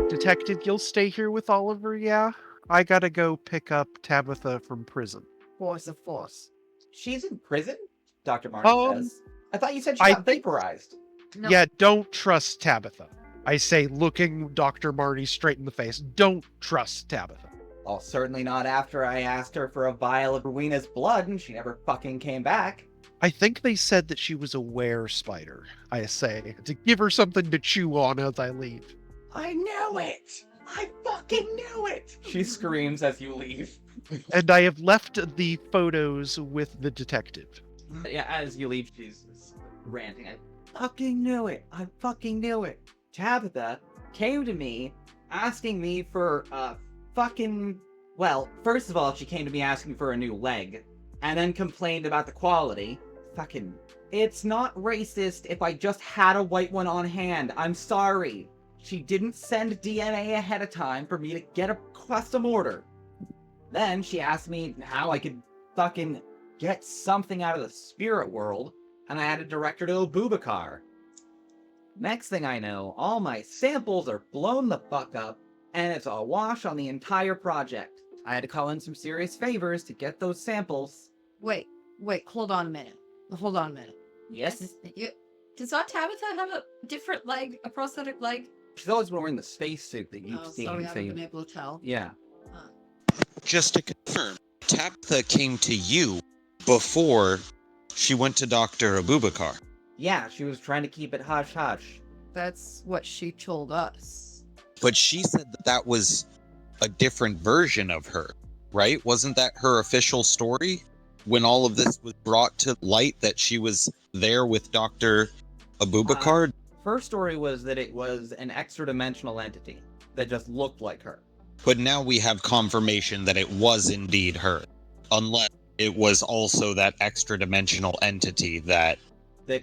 Detective, you'll stay here with Oliver, yeah? I gotta go pick up Tabitha from prison. Force of force. She's in prison? Dr. Marnie Um, says. I thought you said she I got think, vaporized. No. yeah, don't trust Tabitha. I say, looking Dr. Marnie straight in the face, don't trust Tabitha. Well, certainly not after I asked her for a vial of Rowena's blood and she never fucking came back. I think they said that she was a werespider, I say, to give her something to chew on as I leave. I knew it! I fucking knew it! She screams as you leave. And I have left the photos with the detective. Yeah, as you leave, she's ranting. I fucking knew it! I fucking knew it! Tabitha came to me asking me for a fucking... Well, first of all, she came to me asking for a new leg, and then complained about the quality. Fucking... It's not racist if I just had a white one on hand. I'm sorry. She didn't send DNA ahead of time for me to get a custom order. Then she asked me how I could fucking get something out of the spirit world, and I had to direct her to Abubakar. Next thing I know, all my samples are blown the fuck up, and it's a wash on the entire project. I had to call in some serious favors to get those samples. Wait, hold on a minute. Yes? Does not Tabitha have a different leg, a prosthetic leg? She's always been wearing the spacesuit that you've seen. So we haven't been able to tell. Yeah. Just to confirm, Tabitha came to you before she went to Dr. Abubakar. Yeah, she was trying to keep it hush-hush. That's what she told us. But she said that that was a different version of her, right? Wasn't that her official story? When all of this was brought to light, that she was there with Dr. Abubakar? Her story was that it was an extra-dimensional entity that just looked like her. But now we have confirmation that it was indeed her. Unless it was also that extra-dimensional entity that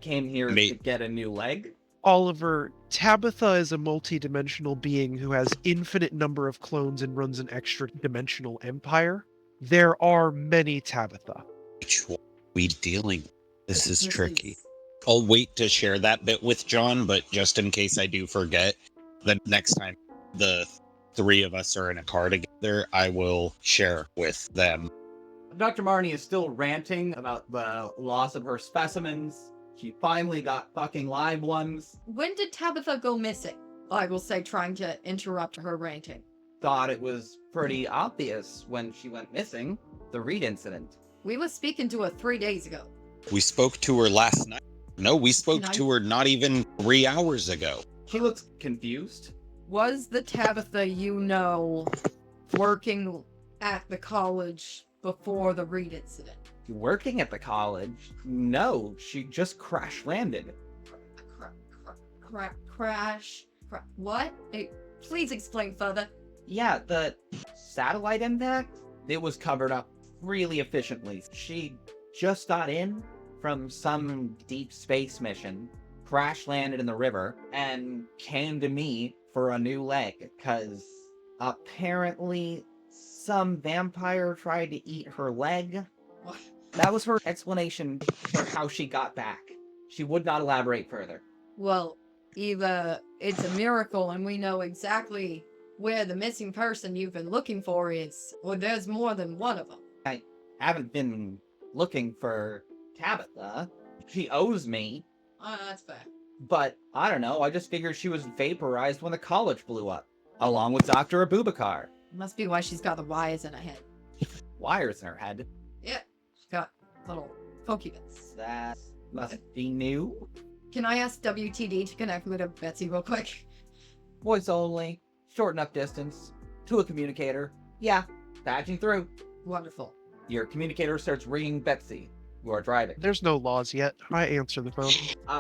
came here to get a new leg? Oliver, Tabitha is a multi-dimensional being who has infinite number of clones and runs an extra-dimensional empire. There are many Tabitha. Which one are we dealing with? This is tricky. I'll wait to share that bit with John, but just in case I do forget, the next time the three of us are in a car together, I will share with them. Dr. Marnie is still ranting about the loss of her specimens. She finally got fucking live ones. When did Tabitha go missing? I will say, trying to interrupt her ranting. Thought it was pretty obvious when she went missing. The Reed incident. We were speaking to her 3 days ago. We spoke to her last night. No, we spoke to her not even 3 hours ago. She looks confused. Was the Tabitha you know working at the college before the Reed incident? Working at the college? No, she just crash landed. Crash? What? Please explain further. Yeah, the satellite impact? It was covered up really efficiently. She just got in from some deep space mission, crash landed in the river, and came to me for a new leg, because apparently some vampire tried to eat her leg. What? That was her explanation for how she got back. She would not elaborate further. Well, either it's a miracle and we know exactly where the missing person you've been looking for is, or there's more than one of them. I haven't been looking for Tabitha. She owes me. That's fair. But, I don't know, I just figured she was vaporized when the college blew up. Along with Dr. Abubakar. Must be why she's got the wires in her head. Wires in her head. Yeah, she's got little pokey bits. That must be new. Can I ask WTD to connect with Betsy real quick? Voice only. Short enough distance. To a communicator. Yeah, patching through. Wonderful. Your communicator starts ringing Betsy. You are driving. There's no laws yet. I answer the phone.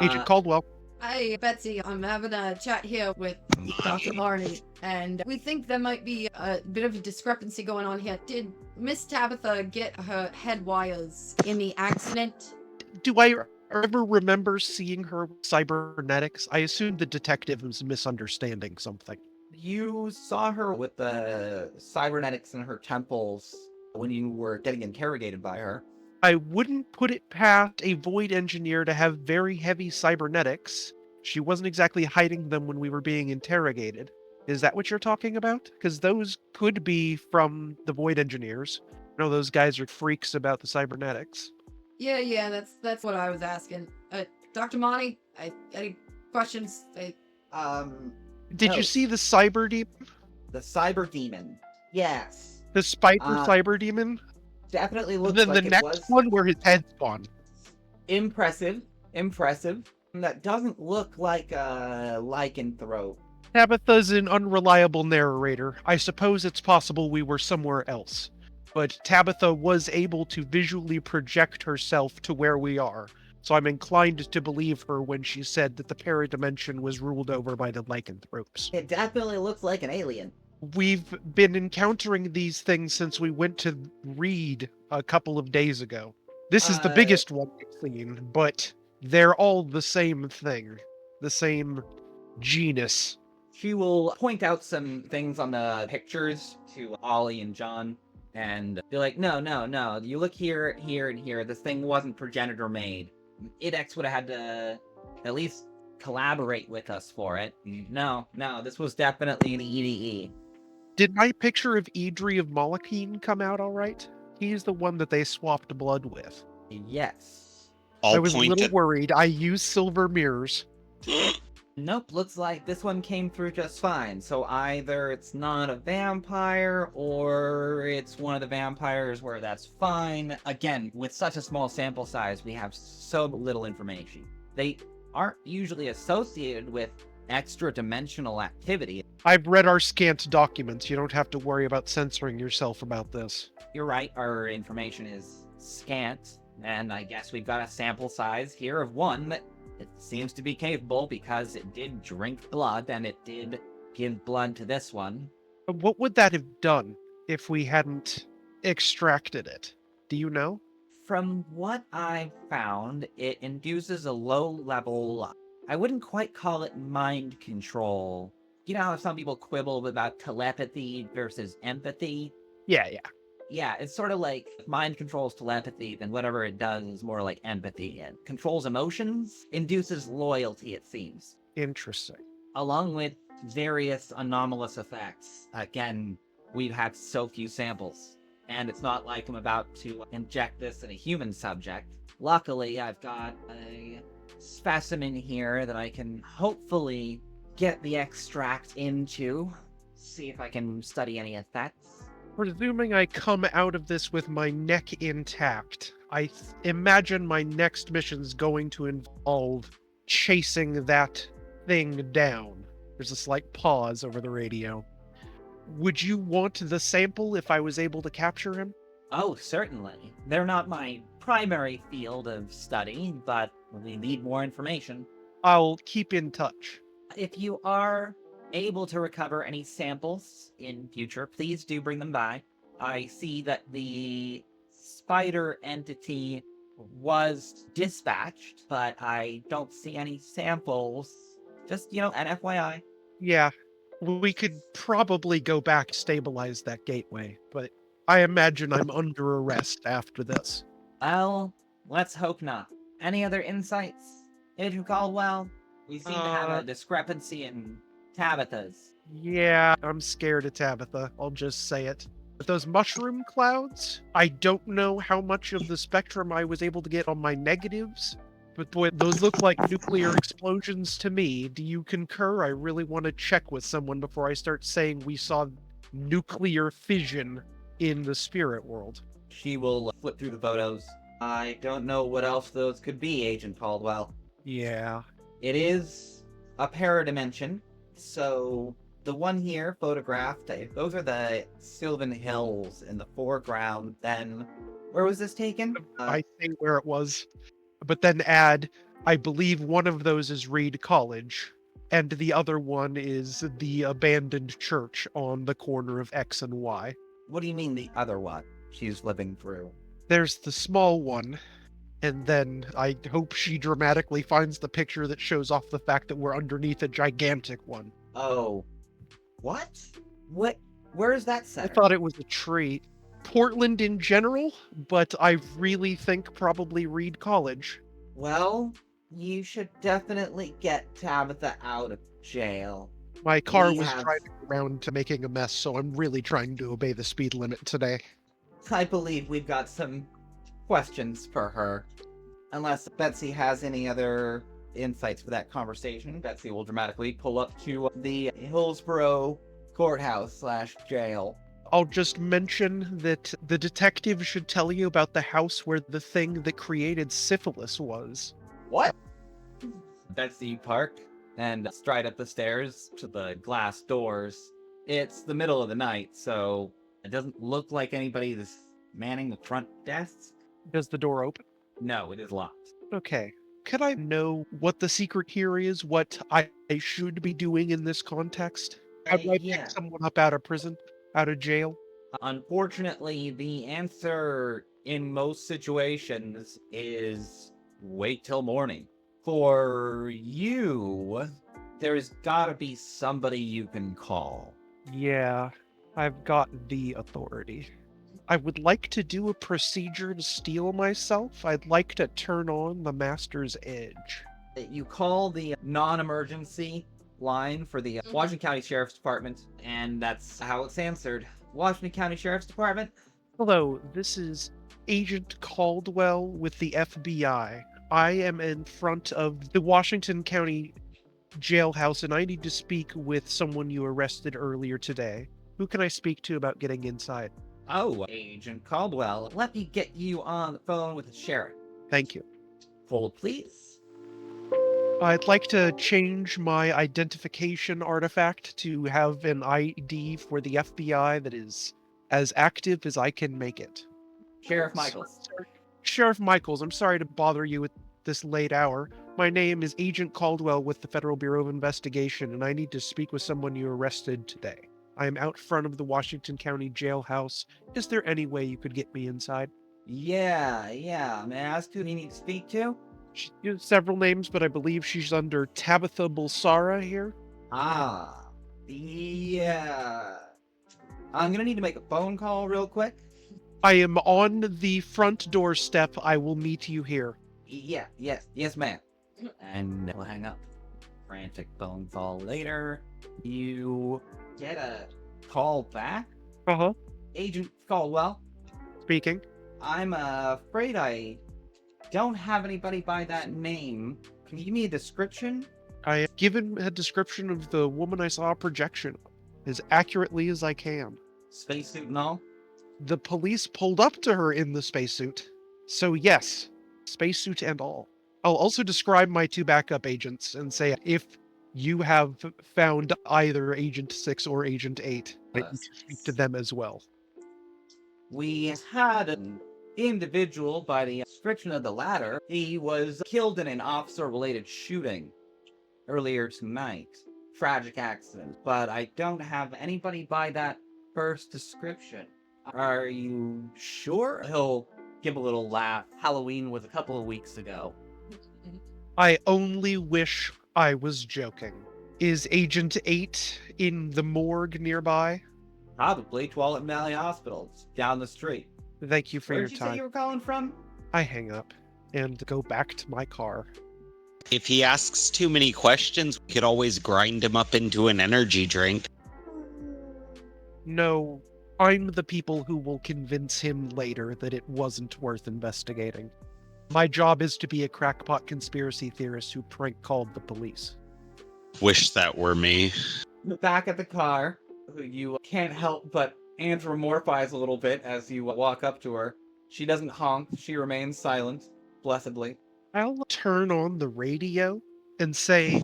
Agent Caldwell. Hi, Betsy. I'm having a chat here with Dr. Marnie, and we think there might be a bit of a discrepancy going on here. Did Miss Tabitha get her head wires in the accident? Do I ever remember seeing her with cybernetics? I assume the detective was misunderstanding something. You saw her with the cybernetics in her temples when you were getting interrogated by her. I wouldn't put it past a void engineer to have very heavy cybernetics. She wasn't exactly hiding them when we were being interrogated. Is that what you're talking about? Because those could be from the void engineers. No, those guys are freaks about the cybernetics. Yeah, that's what I was asking. Dr. Marnie, any questions? Did Oh, you see the cyber demon? the cyber demon. Yes. The spider Uh, cyber demon? Definitely And looks then like the it next was one where his head spawned. impressive. That doesn't look like a lycanthrope. Tabitha's an unreliable narrator. I suppose it's possible we were somewhere else. But Tabitha was able to visually project herself to where we are, so I'm inclined to believe her when she said that the paradimension was ruled over by the lycanthropes. It definitely looks like an alien. We've been encountering these things since we went to Reed a couple of days ago. This is the biggest one we've seen, but they're all the same thing. The same genus. She will point out some things on the pictures to Ollie and John, and be like, no. You look here, here, and here. This thing wasn't progenitor made. IDEX would have had to at least collaborate with us for it. No, this was definitely an EDE. Did my picture of Idri of Malachine come out all right? He's the one that they swapped blood with. Yes. I was a point little at worried. I used silver mirrors. Nope, looks like this one came through just fine. So either it's not a vampire, or it's one of the vampires where that's fine. Again, with such a small sample size, we have so little information. They aren't usually associated with extra-dimensional activity. I've read our scant documents. You don't have to worry about censoring yourself about this. You're right, our information is scant, and I guess we've got a sample size here of one that it seems to be capable because it did drink blood and it did give blood to this one. What would that have done if we hadn't extracted it? Do you know? From what I found, it induces a low-level, I wouldn't quite call it mind control. You know how some people quibble about telepathy versus empathy? Yeah. Yeah, it's sort of like mind controls telepathy, then whatever it does is more like empathy. And controls emotions, induces loyalty, it seems. Interesting. Along with various anomalous effects. Again, we've had so few samples. And it's not like I'm about to inject this in a human subject. Luckily, I've got a specimen here that I can hopefully get the extract into. See if I can study any effects. Presuming I come out of this with my neck intact, I imagine my next mission's going to involve chasing that thing down. There's a slight pause over the radio. Would you want the sample if I was able to capture him? Oh, certainly. They're not my primary field of study, but we need more information. I'll keep in touch. If you are able to recover any samples in future, please do bring them by. I see that the spider entity was dispatched, but I don't see any samples. Just, an FYI. Yeah, we could probably go back and stabilize that gateway, but I imagine I'm under arrest after this. Well, let's hope not. Any other insights, Agent Caldwell? We seem to have a discrepancy in Tabitha's. Yeah, I'm scared of Tabitha. I'll just say it. But those mushroom clouds, I don't know how much of the spectrum I was able to get on my negatives, but boy, those look like nuclear explosions to me. Do you concur? I really want to check with someone before I start saying we saw nuclear fission in the spirit world. She will flip through the photos. I don't know what else those could be, Agent Caldwell. Yeah. It is a paradimension. So the one here photographed, those are the Sylvan Hills in the foreground. Then where was this taken? I think where it was. But then add, I believe one of those is Reed College, and the other one is the abandoned church on the corner of X and Y. What do you mean the other one she's living through? There's the small one, and then I hope she dramatically finds the picture that shows off the fact that we're underneath a gigantic one. Oh. What? Where is that I center? thought it was a tree. Portland in general, but I really think probably Reed College. Well, you should definitely get Tabitha out of jail. My car We was have- driving around to making a mess, so I'm really trying to obey the speed limit today. I believe we've got some questions for her. Unless Betsy has any other insights for that conversation, Betsy will dramatically pull up to the Hillsborough courthouse/jail. I'll just mention that the detective should tell you about the house where the thing that created syphilis was. What? Betsy park and stride up the stairs to the glass doors. It's the middle of the night, so it doesn't look like anybody's manning the front desks. Does the door open? No, it is locked. Okay. Could I know what the secret here is? What I should be doing in this context? How do I Yeah. pick someone up out of prison? Out of jail? Unfortunately, the answer in most situations is wait till morning. For you, there's gotta be somebody you can call. Yeah, I've got the authority. I would like to do a procedure to steel myself. I'd like to turn on the Master's Edge. You call the non-emergency line for the Washington County Sheriff's Department, and that's how it's answered. Washington County Sheriff's Department? Hello, this is Agent Caldwell with the FBI. I am in front of the Washington County jailhouse, and I need to speak with someone you arrested earlier today. Who can I speak to about getting inside? Oh, Agent Caldwell, let me get you on the phone with the sheriff. Thank you. Hold, please. I'd like to change my identification artifact to have an ID for the FBI that is as active as I can make it. Sheriff Michaels. Sheriff Michaels, I'm sorry to bother you at this late hour. My name is Agent Caldwell with the Federal Bureau of Investigation, and I need to speak with someone you arrested today. I am out front of the Washington County jailhouse. Is there any way you could get me inside? Yeah. May I ask who you need to speak to? She gives several names, but I believe she's under Tabitha Bulsara here. Ah, yeah. I'm gonna need to make a phone call real quick. I am on the front doorstep. I will meet you here. Yes, ma'am. And we'll hang up. Frantic phone call later. You get a call back? Uh-huh. Agent Caldwell, Speaking. I'm afraid I don't have anybody by that name. Can you give me a description? I have given a description of the woman I saw a projection of, as accurately as I can. Spacesuit and all? The police pulled up to her in the spacesuit. So yes, spacesuit and all. I'll also describe my two backup agents and say if you have found either Agent 6 or Agent 8, I need to speak to them as well. We had an individual by the description of the latter. He was killed in an officer-related shooting earlier tonight. Tragic accident. But I don't have anybody by that first description. Are you sure? He'll give a little laugh. Halloween was a couple of weeks ago. I only wish I was joking. Is Agent 8 in the morgue nearby? Probably Twilight Valley Hospital. It's down the street. Thank you for Where your did you say time. you were calling from? I hang up and go back to my car. If he asks too many questions, we could always grind him up into an energy drink. No, I'm the people who will convince him later that it wasn't worth investigating. My job is to be a crackpot conspiracy theorist who prank called the police. Wish that were me. Back at the car, you can't help but anthropomorphize a little bit as you walk up to her. She doesn't honk. She remains silent, blessedly. I'll turn on the radio and say,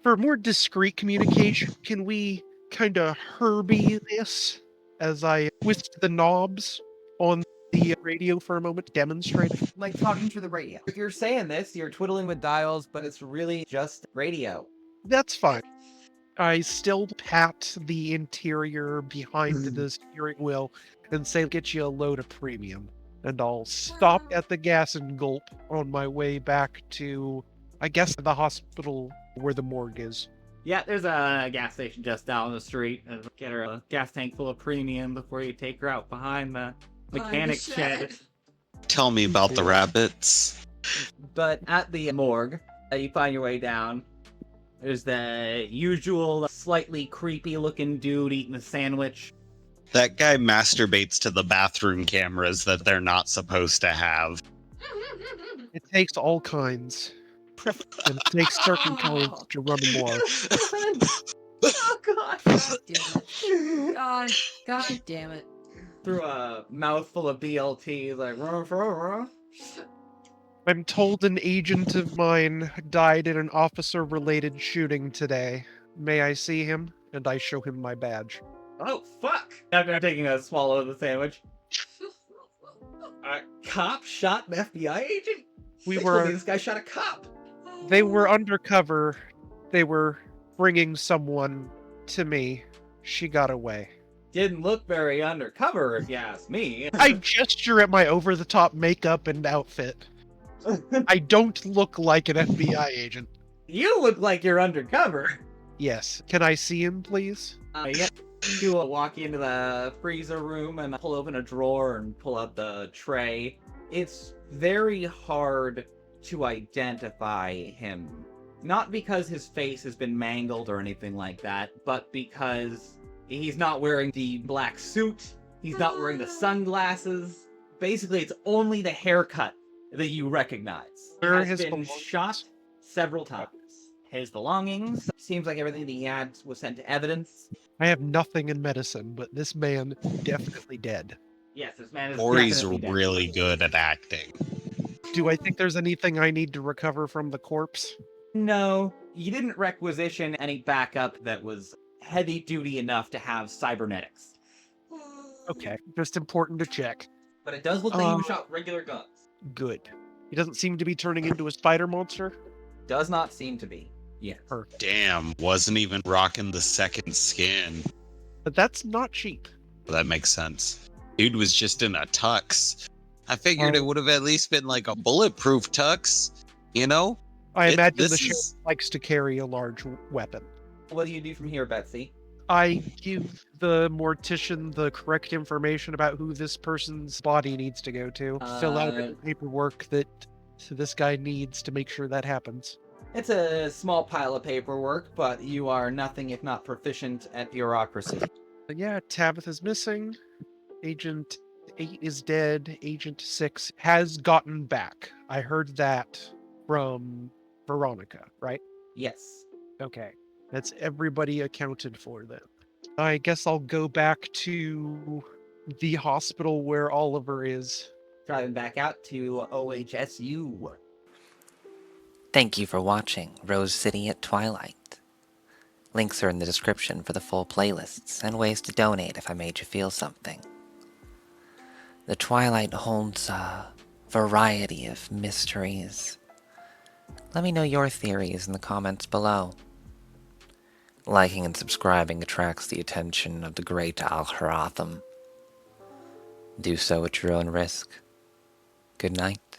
for more discreet communication, can we kind of Herbie this as I twist the knobs on the radio for a moment, demonstrating? Like talking through the radio. If you're saying this, you're twiddling with dials, but it's really just radio. That's fine. I still pat the interior behind the steering wheel and say, get you a load of premium. And I'll stop at the gas and gulp on my way back to, I guess, the hospital where the morgue is. Yeah, there's a gas station just down the street. Get her a gas tank full of premium before you take her out behind the mechanic's shed. Tell me about the rabbits. But at the morgue, you find your way down. There's the usual slightly creepy looking dude eating a sandwich. That guy masturbates to the bathroom cameras that they're not supposed to have. It takes all kinds. And it takes certain kinds to run more. Oh god! God damn it. God damn it. Through a mouthful of BLT, like ruh, ruh, ruh. I'm told an agent of mine died in an officer-related shooting today. May I see him? And I show him my badge. Oh fuck! After taking a swallow of the sandwich. A cop shot an FBI agent? We They were- told me this guy shot a cop. They were undercover. They were bringing someone to me. She got away. Didn't look very undercover, if you ask me. I gesture at my over-the-top makeup and outfit. I don't look like an FBI agent. You look like you're undercover. Yes. Can I see him, please? Yep. You walk into the freezer room and pull open a drawer and pull out the tray. It's very hard to identify him. Not because his face has been mangled or anything like that, but because he's not wearing the black suit, he's not wearing the sunglasses. Basically, it's only the haircut that you recognize. Where are Has his been belongings? shot several times. His belongings. Seems like everything that he had was sent to evidence. I have nothing in medicine, but this man definitely dead. Yes, this man is Maury's definitely dead. really good at acting. Do I think there's anything I need to recover from the corpse? No, you didn't requisition any backup that was heavy duty enough to have cybernetics. Okay, just important to check. But it does look like he was shot with regular guns. Good. He doesn't seem to be turning into a spider monster. Does not seem to be. Yes. Perfect. Damn, wasn't even rocking the second skin. But that's not cheap. That makes sense. Dude was just in a tux. I figured it would have at least been like a bulletproof tux, you know? I imagine this the sheriff is- likes to carry a large weapon. What do you do from here, Betsy? I give the mortician the correct information about who this person's body needs to go to. Fill out the paperwork that this guy needs to make sure that happens. It's a small pile of paperwork, but you are nothing if not proficient at bureaucracy. But yeah, Tabitha's missing. Agent 8 is dead. Agent 6 has gotten back. I heard that from Veronica, right? Yes. Okay. That's everybody accounted for then. I guess I'll go back to the hospital where Oliver is. Driving back out to OHSU. Thank you for watching Rose City at Twilight. Links are in the description for the full playlists and ways to donate if I made you feel something. The Twilight holds a variety of mysteries. Let me know your theories in the comments below. Liking and subscribing attracts the attention of the great algorithm. Do so at your own risk. Good night.